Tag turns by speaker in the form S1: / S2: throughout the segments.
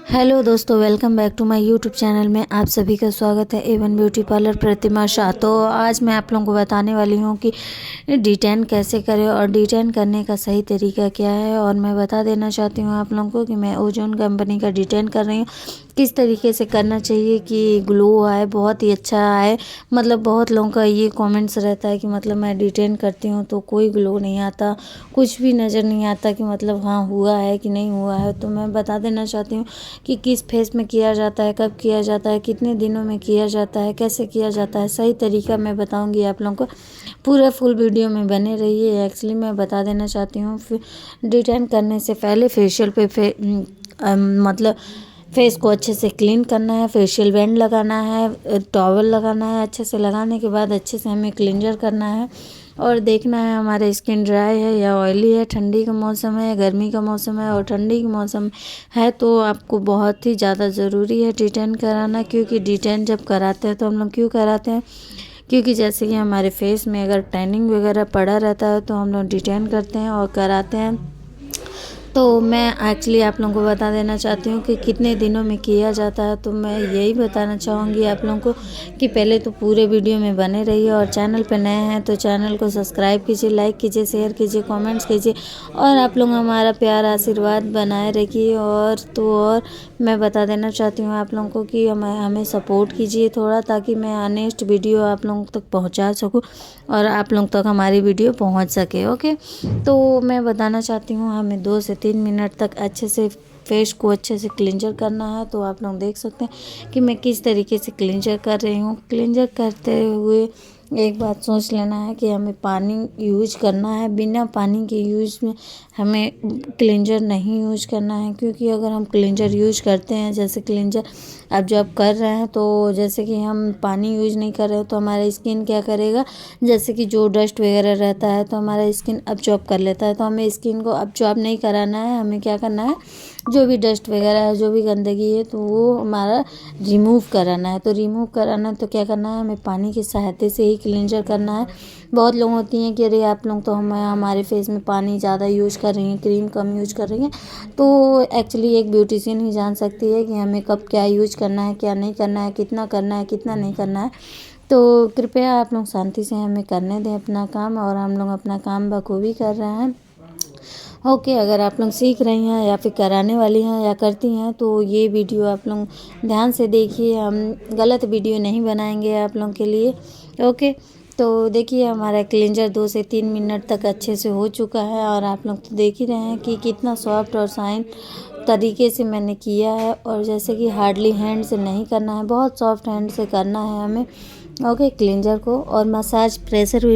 S1: Hello दोस्तों, welcome back to my YouTube channel में आप सभी का स्वागत है। Avon beauty parlour Pratima Shah. तो आज मैं आप लोगों को बताने वाली हूँ कि डिटेन कैसे करें और डिटेन करने का सही तरीका क्या है। और मैं बता देना चाहती हूँ आप लोगों को कि मैं ओजोन कंपनी का डिटेन कर रही हूँ। किस तरीके से करना चाहिए कि ग्लो आए, बहुत ही अच्छा आए। मतलब बहुत लोगों का ये कमेंट्स रहता है कि मतलब मैं डिटेन करती हूँ तो कोई ग्लो नहीं आता, कुछ भी नज़र नहीं आता कि मतलब हाँ हुआ है कि नहीं हुआ है। तो मैं बता देना चाहती हूँ कि किस फेस में किया जाता है, कब किया जाता है, कितने दिनों में किया जाता है, कैसे किया जाता है, सही तरीका मैं बताऊंगी आप लोगों को। पूरा फुल वीडियो में बने रहिए। एक्चुअली मैं बता देना चाहती हूँ डिटेन करने से पहले फेशियल पे मतलब फेस को अच्छे से क्लीन करना है, फेशियल बैंड लगाना है, टॉवल लगाना है। अच्छे से लगाने के बाद अच्छे से हमें क्लींजर करना है और देखना है हमारा स्किन ड्राई है या ऑयली है, ठंडी का मौसम है या गर्मी का मौसम है। और ठंडी का मौसम है तो आपको बहुत ही ज़्यादा ज़रूरी है डिटेन कराना, क्योंकि डिटेन जब कराते हैं तो हम लोग क्यों कराते हैं, क्योंकि जैसे कि हमारे फेस में अगर टैनिंग वगैरह पड़ा रहता है तो हम लोग डिटेन करते हैं और कराते हैं। तो मैं एक्चुअली आप लोगों को बता देना चाहती हूँ कि कितने दिनों में किया जाता है। तो मैं यही बताना चाहूँगी आप लोगों को कि पहले तो पूरे वीडियो में बने रहिए और चैनल पर नए हैं तो चैनल को सब्सक्राइब कीजिए, लाइक कीजिए, शेयर कीजिए, कमेंट्स कीजिए और आप लोग हमारा प्यार आशीर्वाद बनाए रखिए। और मैं बता देना चाहती हूँ आप लोगों को कि हमें सपोर्ट कीजिए थोड़ा, ताकि मैं नेक्स्ट वीडियो आप लोगों तक पहुँचा सकूँ और आप लोगों तक हमारी वीडियो पहुँच सके। ओके, तो मैं बताना चाहती हूँ हमें 2 से 3 मिनट तक अच्छे से फेस को अच्छे से क्लींजर करना है। तो आप लोग देख सकते हैं कि मैं किस तरीके से क्लींजर कर रही हूँ। क्लींजर करते हुए एक बात सोच लेना है कि हमें पानी यूज करना है, बिना पानी के यूज में हमें क्लींजर नहीं यूज करना है। क्योंकि अगर हम क्लींजर यूज करते हैं, जैसे क्लींजर अब जो आप कर रहे हैं, तो जैसे कि हम पानी यूज नहीं कर रहे हो तो हमारा स्किन क्या करेगा, जैसे कि जो डस्ट वगैरह रहता है तो हमारा स्किन अब्जॉर्ब कर लेता है। तो हमें स्किन को अब्जॉर्ब नहीं कराना है, हमें क्या करना है, जो भी डस्ट वगैरह है, जो भी गंदगी है तो वो हमारा रिमूव कराना है। तो रिमूव कराना है तो क्या करना है, हमें पानी की सहायता से ही क्लींजर करना है। बहुत लोग होती हैं कि अरे आप लोग तो हमारे फेस में पानी ज़्यादा यूज कर रही हैं, क्रीम कम यूज कर रही हैं। तो एक्चुअली एक ब्यूटिशियन ही जान सकती है कि हमें कब क्या यूज करना है, क्या नहीं करना है, कितना करना है, कितना नहीं करना है। तो कृपया आप लोग शांति से हमें करने दें अपना काम, और हम लोग अपना काम बखूबी कर रहे हैं। ओके, अगर आप लोग सीख रही हैं या फिर कराने वाली हैं या करती हैं तो ये वीडियो आप लोग ध्यान से देखिए। हम गलत वीडियो नहीं बनाएंगे आप लोगों के लिए। ओके, तो देखिए हमारा क्लींजर 2 से 3 मिनट तक अच्छे से हो चुका है और आप लोग तो देख ही रहे हैं कि कितना सॉफ्ट और शाइन तरीके से मैंने किया है। और जैसे कि हार्डली हैंड से नहीं करना है, बहुत सॉफ्ट हैंड से करना है हमें। ओके, क्लींजर को और मसाज प्रेशर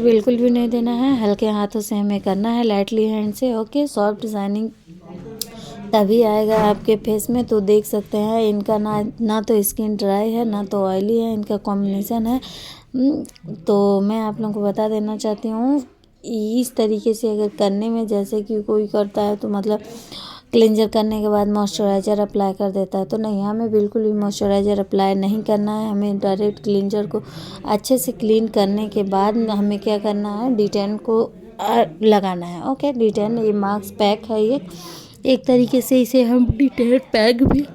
S1: बिल्कुल भी नहीं देना है, हल्के हाथों से हमें करना है, लाइटली हैंड से। ओके, सॉफ्ट शाइनिंग तभी आएगा आपके फेस में। तो देख सकते हैं इनका ना तो स्किन ड्राई है ना तो ऑयली है, इनका कॉम्बिनेशन है। तो मैं आप लोगों को बता देना चाहती हूँ इस तरीके से अगर करने में, जैसे कि कोई करता है तो मतलब क्लींजर करने के बाद मॉइस्चराइज़र अप्लाई कर देता है, तो नहीं, हमें बिल्कुल भी मॉइस्चराइज़र अप्लाई नहीं करना है। हमें डायरेक्ट क्लींजर को अच्छे से क्लीन करने के बाद हमें क्या करना है, डिटेन को लगाना है। ओके, डिटेन ये मास्क पैक है, ये एक तरीके से इसे हम डिटेन पैक भी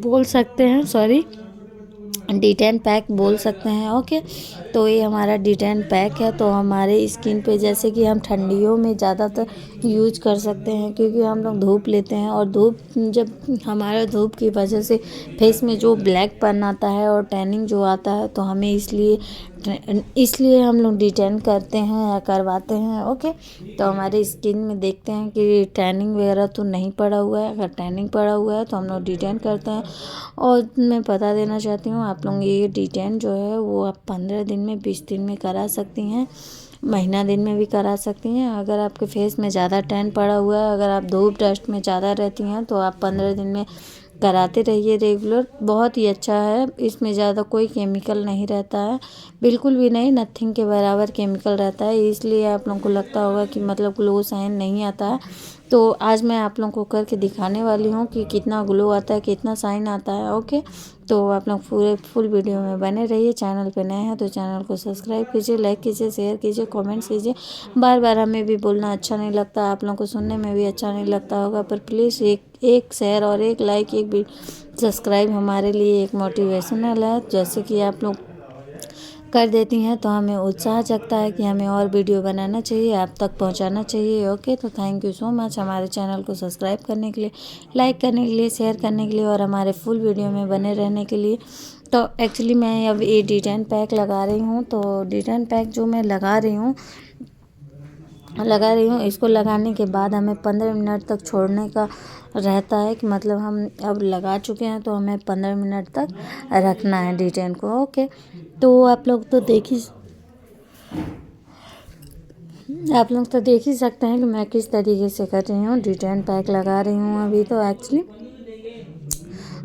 S1: बोल सकते हैं, सॉरी, डिटेन पैक बोल सकते हैं। ओके, तो ये हमारा डिटेन पैक है। तो हमारे स्किन पे जैसे कि हम ठंडियों में ज़्यादातर यूज कर सकते हैं, क्योंकि हम लोग धूप लेते हैं और धूप जब हमारा धूप की वजह से फेस में जो ब्लैक पन आता है और टैनिंग जो आता है, तो हमें इसलिए हम लोग डिटेन करते हैं या करवाते हैं। ओके, तो हमारे स्किन में देखते हैं कि टैनिंग वगैरह तो नहीं पड़ा हुआ है। अगर टैनिंग पड़ा हुआ है तो हम लोग डिटेन करते हैं। और मैं बता देना चाहती हूँ आप लोग ये डिटेन जो है वो आप 15 दिन में, 20 दिन में करा सकती हैं, महीना दिन में भी करा सकती हैं। अगर आपके फेस में ज़्यादा टैन पड़ा हुआ है, अगर आप धूप डस्ट में ज़्यादा रहती हैं तो आप 15 दिन में कराते रहिए रेगुलर। बहुत ही अच्छा है, इसमें ज़्यादा कोई केमिकल नहीं रहता है, बिल्कुल भी नहीं, नथिंग के बराबर केमिकल रहता है। इसलिए आप लोगों को लगता होगा कि मतलब ग्लो शाइन नहीं आता है, तो आज मैं आप लोगों को करके दिखाने वाली हूँ कि कितना ग्लो आता है, कितना शाइन आता है। ओके, तो आप लोग पूरे फुल वीडियो में बने रहिए। चैनल पे नए हैं तो चैनल को सब्सक्राइब कीजिए, लाइक कीजिए, शेयर कीजिए, कमेंट्स कीजिए। बार बार हमें भी बोलना अच्छा नहीं लगता, आप लोगों को सुनने में भी अच्छा नहीं लगता होगा, पर प्लीज़ एक शेयर और एक लाइक, एक भी सब्सक्राइब हमारे लिए एक मोटिवेशनल है। जैसे कि आप लोग कर देती हैं तो हमें उत्साह जगता है कि हमें और वीडियो बनाना चाहिए, आप तक पहुंचाना चाहिए। ओके, तो थैंक यू सो मच हमारे चैनल को सब्सक्राइब करने के लिए, लाइक करने के लिए, शेयर करने के लिए और हमारे फुल वीडियो में बने रहने के लिए। तो एक्चुअली मैं अब ये D10 पैक लगा रही हूँ। तो D10 पैक जो मैं लगा रही हूँ इसको लगाने के बाद हमें 15 मिनट तक छोड़ने का रहता है, कि मतलब हम अब लगा चुके हैं तो हमें 15 मिनट तक रखना है D10 को। ओके, तो आप लोग तो देख ही सकते हैं कि मैं किस तरीके से कर रही हूँ। D10 पैक लगा रही हूँ अभी तो एक्चुअली।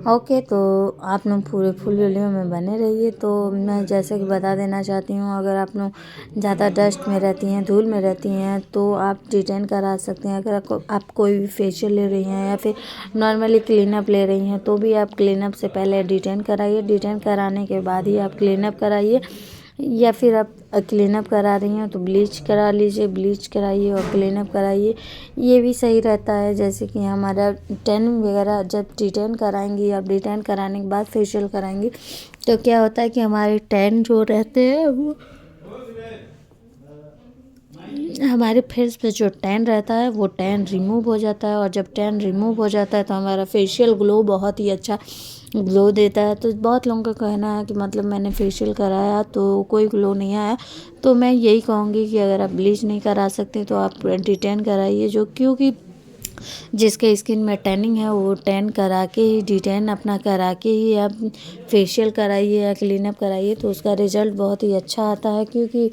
S1: ओके, तो आप लोग पूरे फुल वीडियो में बने रहिए। तो मैं जैसे कि बता देना चाहती हूँ, अगर आप लोग ज़्यादा डस्ट में रहती हैं, धूल में रहती हैं, तो आप D10 करा सकते हैं। अगर आप कोई भी फेशियल ले रही हैं या फिर नॉर्मली क्लीनअप ले रही हैं, तो भी आप क्लीनअप से पहले D10 कराइए। D10 कराने के बाद ही आप क्लीनअप कराइए, या फिर आप क्लीनअप करा रही हैं तो ब्लीच करा लीजिए, ब्लीच कराइए और क्लीनअप कराइए, ये भी सही रहता है। जैसे कि हमारा टैनिंग वगैरह जब D10 कराएंगी, आप D10 कराने के बाद फेशियल कराएंगी, तो क्या होता है कि हमारे टैन जो रहते हैं वो हमारे फेस पे जो टैन रहता है वो टैन रिमूव हो जाता है। और जब टैन रिमूव हो जाता है तो हमारा फेशियल ग्लो बहुत ही अच्छा ग्लो देता है। तो बहुत लोगों का कहना है कि मतलब मैंने फेशियल कराया तो कोई ग्लो नहीं आया। तो मैं यही कहूँगी कि अगर आप ब्लीच नहीं करा सकते तो आप D10 कराइए, जो क्योंकि जिसके स्किन में टैनिंग है वो टैन करा के ही, D10 अपना करा के ही आप फेशियल कराइए या क्लीनअप कराइए, तो उसका रिज़ल्ट बहुत ही अच्छा आता है। क्योंकि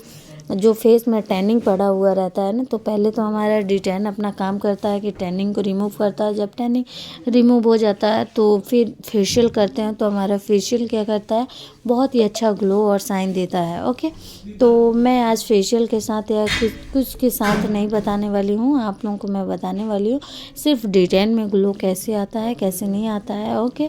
S1: जो फेस में टैनिंग पड़ा हुआ रहता है ना, तो पहले तो हमारा D10 अपना काम करता है कि टैनिंग को रिमूव करता है। जब टैनिंग रिमूव हो जाता है तो फिर फेशियल करते हैं, तो हमारा फेशियल क्या करता है, बहुत ही अच्छा ग्लो और शाइन देता है। ओके, तो मैं आज फेशियल के साथ या कुछ के साथ नहीं बताने वाली हूँ, आप लोगों को मैं बताने वाली हूँ सिर्फ D10 में ग्लो कैसे आता है, कैसे नहीं आता है। ओके,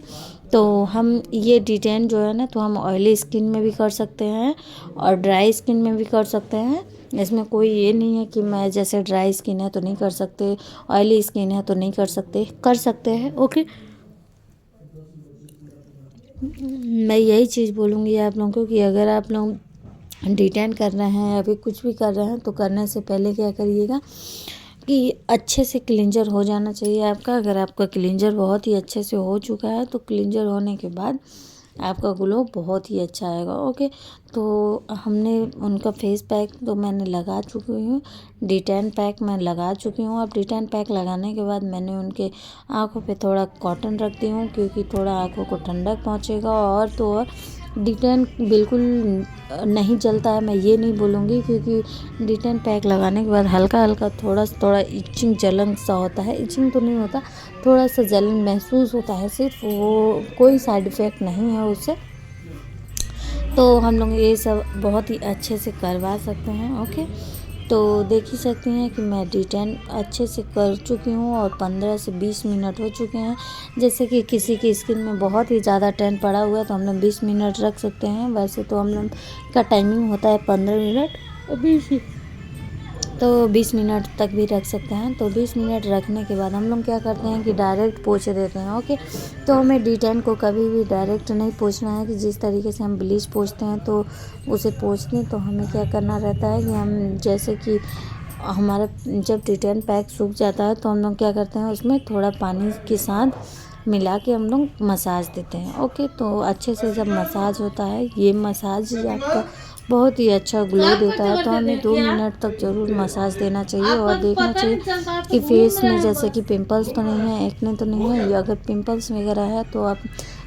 S1: तो हम ये D10 जो है ना, तो हम ऑयली स्किन में भी कर सकते हैं और ड्राई स्किन में भी कर सकते हैं। इसमें कोई ये नहीं है कि मैं जैसे ड्राई स्किन है तो नहीं कर सकते, ऑयली स्किन है तो नहीं कर सकते, कर सकते हैं। ओके, मैं यही चीज़ बोलूँगी आप लोगों को कि अगर आप लोग D10 कर रहे हैं या फिर कुछ भी कर रहे हैं, तो करने से पहले क्या करिएगा कि अच्छे से क्लींजर हो जाना चाहिए आपका। अगर आपका क्लींजर बहुत ही अच्छे से हो चुका है तो क्लींजर होने के बाद आपका ग्लो बहुत ही अच्छा आएगा। ओके, तो हमने उनका फेस पैक तो मैंने लगा चुकी हूँ, D10 पैक मैं लगा चुकी हूँ। अब D10 पैक लगाने के बाद मैंने उनके आँखों पे थोड़ा कॉटन रख दी हूँ, क्योंकि थोड़ा आँखों को ठंडक पहुँचेगा। और तो और D10 बिल्कुल नहीं जलता है, मैं ये नहीं बोलूँगी, क्योंकि D10 पैक लगाने के बाद हल्का हल्का थोड़ा इचिंग जलन सा होता है। इचिंग तो नहीं होता, थोड़ा सा जलन महसूस होता है सिर्फ, वो कोई साइड इफ़ेक्ट नहीं है उससे। तो हम लोग ये सब बहुत ही अच्छे से करवा सकते हैं। ओके, तो देख ही सकती हैं कि मैं D10 अच्छे से कर चुकी हूँ और 15 से 20 मिनट हो चुके हैं। जैसे कि किसी की स्किन में बहुत ही ज़्यादा टैन पड़ा हुआ है तो हम लोग 20 मिनट रख सकते हैं। वैसे तो हम लोग का टाइमिंग होता है 15 मिनट, 20 मिनट तक भी रख सकते हैं। तो 20 मिनट रखने के बाद हम लोग क्या करते हैं कि डायरेक्ट पोंछ देते हैं। ओके, तो हमें D10 को कभी भी डायरेक्ट नहीं पोंछना है, कि जिस तरीके से हम ब्लीच पोंछते हैं तो उसे पोंछ दें। तो हमें क्या करना रहता है कि हम जैसे कि हमारा जब D10 पैक सूख जाता है तो हम लोग क्या करते हैं, उसमें थोड़ा पानी के साथ मिला के हम लोग मसाज देते हैं। ओके, तो अच्छे से जब मसाज होता है, ये मसाज आपका बहुत ही अच्छा ग्लो देता है। तो हमें 2 मिनट तक ज़रूर मसाज देना चाहिए और देखना चाहिए कि फेस में जैसे कि पिंपल्स तो नहीं है, एक्ने तो नहीं है। अगर पिंपल्स वगैरह है तो आप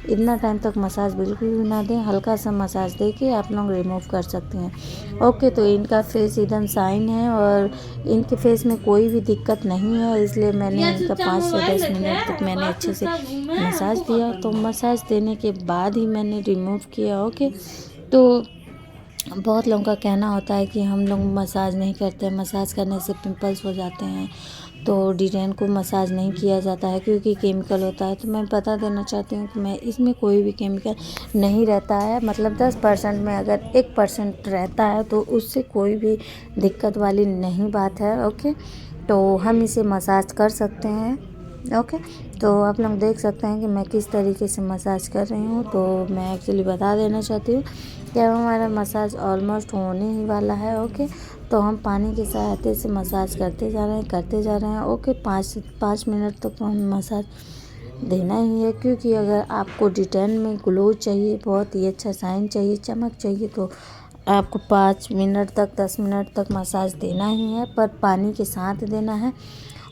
S1: इतना टाइम तक मसाज बिल्कुल भी ना दें, हल्का सा मसाज दे के आप लोग रिमूव कर सकते हैं। ओके, तो इनका फेस एकदम शाइन है और इनके फेस में कोई भी दिक्कत नहीं है, इसलिए मैंने इनका 5 से 10 मिनट तक मैंने अच्छे से मसाज दिया। तो मसाज देने के बाद ही मैंने रिमूव किया। ओके, तो बहुत लोगों का कहना होता है कि हम लोग मसाज नहीं करते, मसाज करने से पिंपल्स हो जाते हैं, तो D10 को मसाज नहीं किया जाता है क्योंकि केमिकल होता है। तो मैं बता देना चाहती हूँ कि मैं इसमें कोई भी केमिकल नहीं रहता है। मतलब 10% में अगर 1% रहता है तो उससे कोई भी दिक्कत वाली नहीं बात है। ओके, तो हम इसे मसाज कर सकते हैं। ओके, तो आप लोग देख सकते हैं कि मैं किस तरीके से मसाज कर रही हूँ। तो मैं एक्चुअली बता देना चाहती हूँ कि अब हमारा मसाज ऑलमोस्ट होने ही वाला है। ओके, तो हम पानी की सहायता से मसाज करते जा रहे हैं। ओके, 5 मिनट तक तो हमें मसाज देना ही है, क्योंकि अगर आपको D10 में ग्लो चाहिए, बहुत ही अच्छा साइन चाहिए, चमक चाहिए, तो आपको 5 मिनट तक 10 मिनट तक मसाज देना ही है, पर पानी के साथ देना है।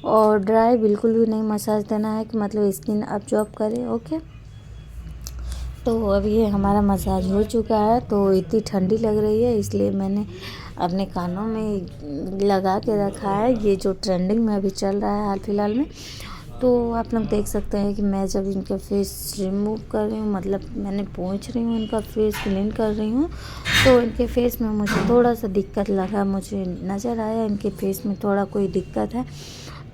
S1: और ड्राई बिल्कुल भी नहीं मसाज देना है कि मतलब स्किन अब्जॉर्ब करे। ओके, तो अब ये हमारा मसाज हो चुका है। तो इतनी ठंडी लग रही है इसलिए मैंने अपने कानों में लगा के रखा है, ये जो ट्रेंडिंग में अभी चल रहा है हाल फिलहाल में। तो आप लोग देख सकते हैं कि मैं जब इनका फेस रिमूव कर रही हूँ, मतलब मैंने पोंछ रही हूँ, इनका फेस क्लीन कर रही हूँ, तो इनके फेस में मुझे थोड़ा सा दिक्कत लगा, मुझे नज़र आया इनके फेस में थोड़ा कोई दिक्कत है।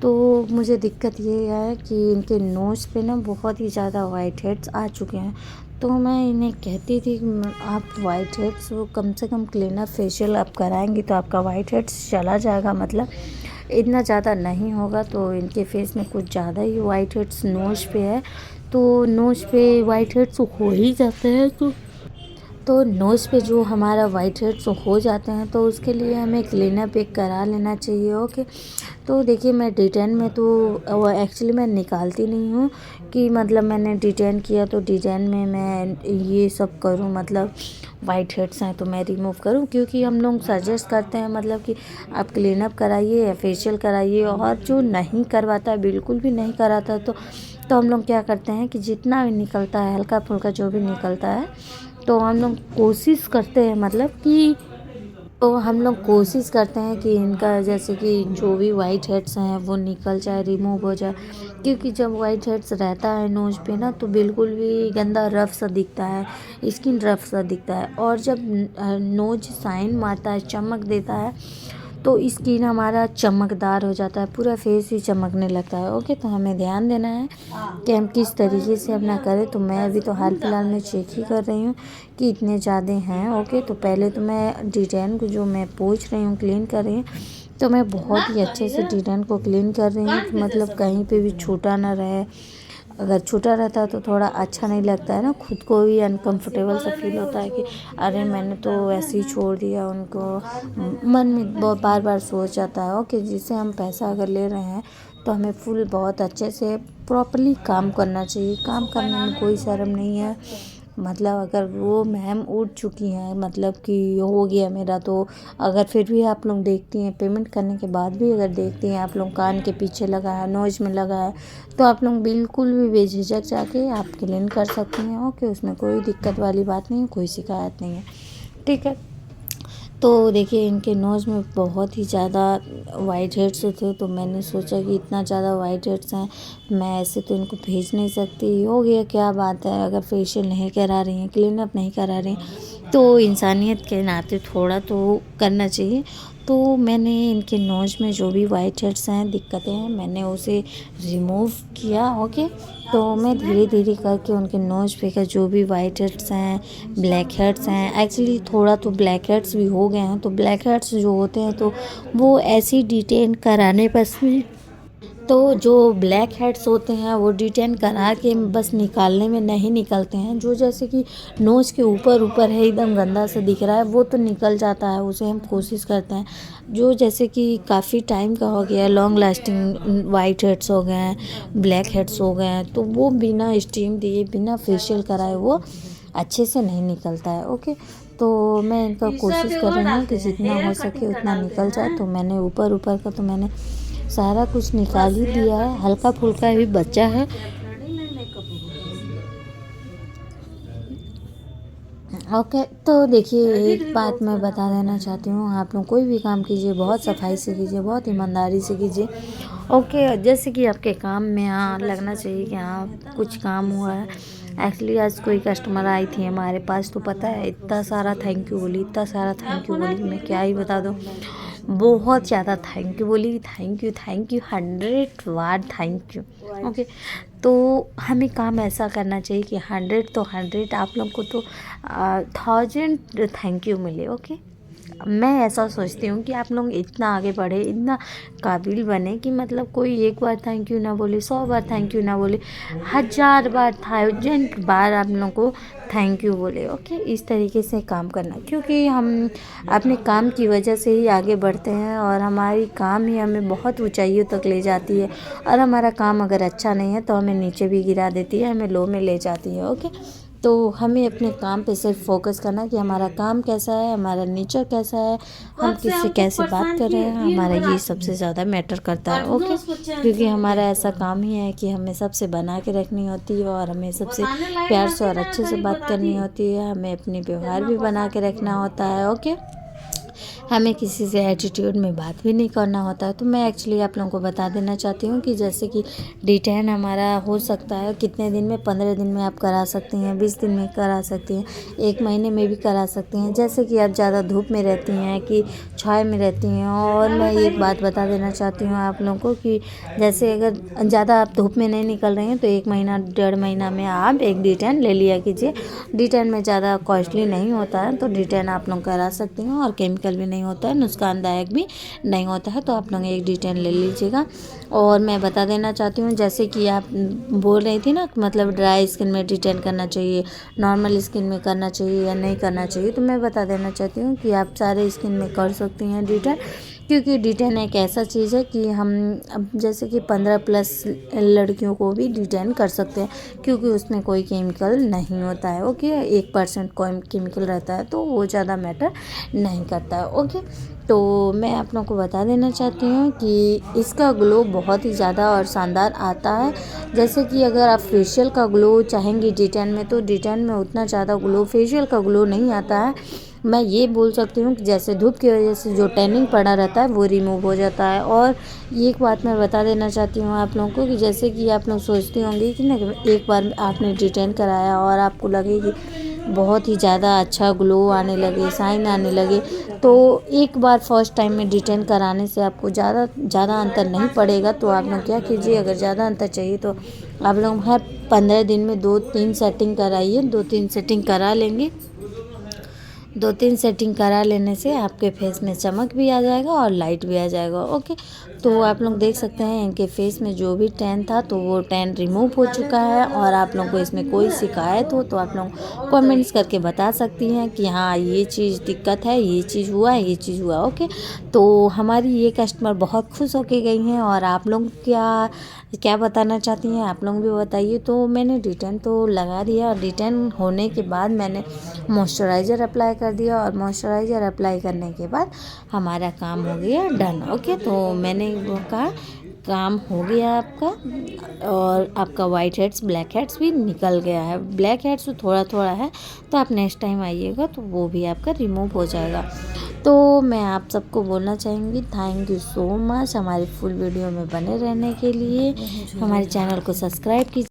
S1: तो मुझे दिक्कत ये है कि इनके नोज़ पे ना बहुत ही ज़्यादा वाइट हेड्स आ चुके हैं। तो मैं इन्हें कहती थी कि आप वाइट हेड्स वो कम से कम क्लीनअप फेशियल आप कराएंगी तो आपका वाइट हेड्स चला जाएगा, मतलब इतना ज़्यादा नहीं होगा। तो इनके फेस में कुछ ज़्यादा ही वाइट हेड्स नोज़ पे है, तो नोज़ पे वाइट हेड्स हो ही जाते हैं। तो नोज़ पे जो हमारा वाइट हेड्स हो जाते हैं तो उसके लिए हमें क्लीनअप एक करा लेना चाहिए। ओके, तो देखिए मैं D10 में तो एक्चुअली मैं निकालती नहीं हूँ कि मतलब मैंने D10 किया तो D10 में मैं ये सब करूँ, मतलब वाइट हेड्स हैं तो मैं रिमूव करूँ, क्योंकि हम लोग सजेस्ट करते हैं मतलब कि आप क्लीनअप कराइए या फेशियल कराइए। और जो नहीं करवाता है, बिल्कुल भी नहीं कराता, तो हम लोग क्या करते हैं कि जितना भी निकलता है हल्का फुल्का जो भी निकलता है, तो हम लोग कोशिश करते हैं मतलब कि तो हम लोग कोशिश करते हैं कि इनका जैसे कि जो भी वाइट हेड्स हैं वो निकल जाए, रिमूव हो जाए। क्योंकि जब वाइट हेड्स रहता है नोज़ पे ना, तो बिल्कुल भी गंदा रफ सा दिखता है, स्किन रफ सा दिखता है। और जब नोज साइन मारता है, चमक देता है, तो स्किन हमारा चमकदार हो जाता है, पूरा फेस ही चमकने लगता है। ओके, तो हमें ध्यान देना है कि हम किस तरीके से अपना करें। तो मैं अभी तो हाल फिलहाल में चेक ही कर रही हूँ कि इतने ज़्यादा हैं। ओके, तो पहले तो मैं D10 को जो मैं पोंछ रही हूँ, क्लीन कर रही हूँ, तो मैं बहुत ही अच्छे से D10 को क्लीन कर रही हूँ कि मतलब कहीं पे भी छूटा ना रहे। अगर छूटा रहता है तो थोड़ा अच्छा नहीं लगता है ना, खुद को भी अनकंफर्टेबल सा फील होता है कि अरे मैंने तो ऐसे ही छोड़ दिया उनको, मन में बार बार सोच जाता है। ओके, जिससे हम पैसा अगर ले रहे हैं तो हमें फुल बहुत अच्छे से प्रॉपर्ली काम करना चाहिए। काम करने में कोई शर्म नहीं है। मतलब अगर वो मैम उठ चुकी हैं, मतलब कि हो गया मेरा, तो अगर फिर भी आप लोग देखती हैं, पेमेंट करने के बाद भी अगर देखती हैं आप लोग कान के पीछे लगा है, नोज में लगा है, तो आप लोग बिल्कुल भी बेझिझक जाके आप क्लीन कर सकती हैं। ओके, उसमें कोई दिक्कत वाली बात नहीं है, कोई शिकायत नहीं है। ठीक है, तो देखिए इनके नोज़ में बहुत ही ज़्यादा वाइट हेड्स थे, तो मैंने सोचा कि इतना ज़्यादा वाइट हेड्स हैं, मैं ऐसे तो इनको भेज नहीं सकती। हो गया, क्या बात है, अगर फेशियल नहीं करा रही हैं, क्लीनअप नहीं करा रही हैं, तो इंसानियत के नाते थोड़ा तो करना चाहिए। तो मैंने इनके नोज़ में जो भी वाइट हेड्स हैं, दिक्कतें हैं, मैंने उसे रिमूव किया। ओके, तो मैं धीरे धीरे करके उनके नोज़ पे का जो भी वाइट हेड्स हैं, ब्लैक हेड्स हैं, एक्चुअली थोड़ा तो ब्लैक हेड्स भी हो गए हैं। तो ब्लैक हेड्स जो होते हैं तो वो ऐसी डिटेन कराने बस में, तो जो ब्लैक हेड्स होते हैं वो D10 करा के बस निकालने में नहीं निकलते हैं। जो जैसे कि नोज़ के ऊपर ऊपर है, एकदम गंदा सा दिख रहा है, वो तो निकल जाता है, उसे हम कोशिश करते हैं। जो जैसे कि काफ़ी टाइम का हो गया, लॉन्ग लास्टिंग वाइट हेड्स हो गए हैं, ब्लैक हेड्स हो गए हैं, तो वो बिना स्टीम दिए, बिना फेशियल कराए वो अच्छे से नहीं निकलता है। ओके, तो मैं इनका कोशिश कर रही हूँ कि जितना हो सके उतना निकल जाए। तो मैंने ऊपर ऊपर का तो मैंने सारा कुछ निकाल ही दिया है, हल्का फुल्का भी बचा है। ओके, तो देखिए एक बात मैं बता देना चाहती हूँ, आप लोग कोई भी काम कीजिए बहुत सफाई से कीजिए, बहुत ईमानदारी से कीजिए। ओके, जैसे कि आपके काम में हाँ लगना चाहिए कि हाँ कुछ काम हुआ है, एक्चुअली आज कोई कस्टमर आई थी हमारे पास, तो पता है इतना सारा थैंक यू बोली, इतना सारा थैंक यू बोली, मैं क्या ही बता दूँ। बहुत ज़्यादा थैंक यू बोली, thank you 100 bar thank you. Okay, तो हमें काम ऐसा करना चाहिए कि 100 तो 100, आप लोग को तो 1000 थैंक यू मिले। ओके, मैं ऐसा सोचती हूँ कि आप लोग इतना आगे बढ़े, इतना काबिल बने कि मतलब कोई एक बार थैंक यू ना बोले, 100 बार थैंक यू ना बोले, 1000 बार 1000 बार आप लोगों को थैंक यू बोले। ओके, इस तरीके से काम करना, क्योंकि हम अपने काम की वजह से ही आगे बढ़ते हैं और हमारी काम ही हमें बहुत ऊंचाइयों तक ले जाती है, और हमारा काम अगर अच्छा नहीं है तो हमें नीचे भी गिरा देती है, हमें लो में ले जाती है। ओके, तो हमें अपने काम पे सिर्फ फोकस करना है कि हमारा काम कैसा है, हमारा नेचर कैसा है, हम किससे कैसे बात कर रहे हैं, हमारा ये सबसे ज़्यादा मैटर करता है। ओके, क्योंकि हमारा ऐसा काम ही है कि हमें सबसे बना के रखनी होती है और हमें सबसे प्यार से और अच्छे से बात करनी होती है, हमें अपनी व्यवहार भी बना के रखना होता है। ओके, हमें किसी से एटीट्यूड में बात भी नहीं करना होता है। तो मैं एक्चुअली आप लोगों को बता देना चाहती हूँ कि जैसे कि डिटेन हमारा हो सकता है कितने दिन में, 15 दिन में आप करा सकती हैं, 20 दिन में करा सकती हैं, 1 महीने में भी करा सकती हैं। जैसे कि आप ज़्यादा धूप में रहती हैं कि छाया में रहती हैं। और मैं एक बात बता देना चाहती हूँ आप लोगों को कि जैसे अगर ज़्यादा आप धूप में नहीं निकल रही हैं तो 1 महीना 1.5 महीना में आप एक डिटेन ले लिया कीजिए। डिटेन में ज़्यादा कॉस्टली नहीं होता है, तो डिटेन आप लोग करा सकती हैं और केमिकल भी नहीं होता है, नुकसानदायक भी नहीं होता है। तो आप लोग एक डिटेन ले लीजिएगा। और मैं बता देना चाहती हूँ, जैसे कि आप बोल रही थी ना, मतलब ड्राई स्किन में डिटेन करना चाहिए, नॉर्मल स्किन में करना चाहिए या नहीं करना चाहिए, तो मैं बता देना चाहती हूँ कि आप सारे स्किन में कर सकती हैं डिटेन। क्योंकि डिटेन एक ऐसा चीज़ है कि हम अब जैसे कि 15+ लड़कियों को भी डिटेन कर सकते हैं, क्योंकि उसमें कोई केमिकल नहीं होता है। ओके, 1% कोई केमिकल रहता है, तो वो ज़्यादा मैटर नहीं करता है। ओके, तो मैं आप लोगों को बता देना चाहती हूँ कि इसका ग्लो बहुत ही ज़्यादा और शानदार आता है। जैसे कि अगर आप फेशियल का ग्लो चाहेंगी डिटेन में, तो डिटेन में उतना ज़्यादा ग्लो, फेशियल का ग्लो नहीं आता है। मैं ये बोल सकती हूँ कि जैसे धूप की वजह से जो टैनिंग पड़ा रहता है वो रिमूव हो जाता है। और एक बात मैं बता देना चाहती हूँ आप लोगों को कि जैसे कि आप लोग सोचती होंगी कि ना, एक बार आपने डिटेन कराया और आपको लगे कि बहुत ही ज़्यादा अच्छा ग्लो आने लगे, शाइन आने लगे, तो एक बार फर्स्ट टाइम में डिटेन कराने से आपको ज़्यादा अंतर नहीं पड़ेगा। तो आप लोग क्या कीजिए, अगर ज़्यादा अंतर चाहिए तो आप लोग हर 15 दिन में 2-3 सेटिंग कराइए। 2-3 सेटिंग करा लेंगे, 2-3 सेटिंग करा लेने से आपके फेस में चमक भी आ जाएगा और लाइट भी आ जाएगा। ओके, तो आप लोग देख सकते हैं इनके फेस में जो भी टैन था तो वो टैन रिमूव हो चुका है। और आप लोगों को इसमें कोई शिकायत हो तो आप लोग कमेंट्स करके बता सकती हैं कि हाँ ये चीज़ दिक्कत है, ये चीज़ हुआ, ये चीज़ हुआ। ओके, तो हमारी ये कस्टमर बहुत खुश होके गई हैं। और आप लोग क्या बताना चाहती हैं, आप लोग भी बताइए। तो मैंने डिटेन तो लगा दिया, और डिटेन होने के बाद मैंने मॉइस्चराइज़र अप्लाई कर दिया, और मॉइस्चराइज़र अप्लाई करने के बाद हमारा काम हो गया डन। ओके, तो मैंने वो कहा काम हो गया आपका, और आपका वाइट हेड्स ब्लैक हेड्स भी निकल गया है। ब्लैक हेड्स तो थोड़ा थोड़ा है, तो आप नेक्स्ट टाइम आइएगा तो वो भी आपका रिमूव हो जाएगा। तो मैं आप सबको बोलना चाहूँगी थैंक यू सो मच हमारी फुल वीडियो में बने रहने के लिए। हमारे चैनल को सब्सक्राइब कीजिए।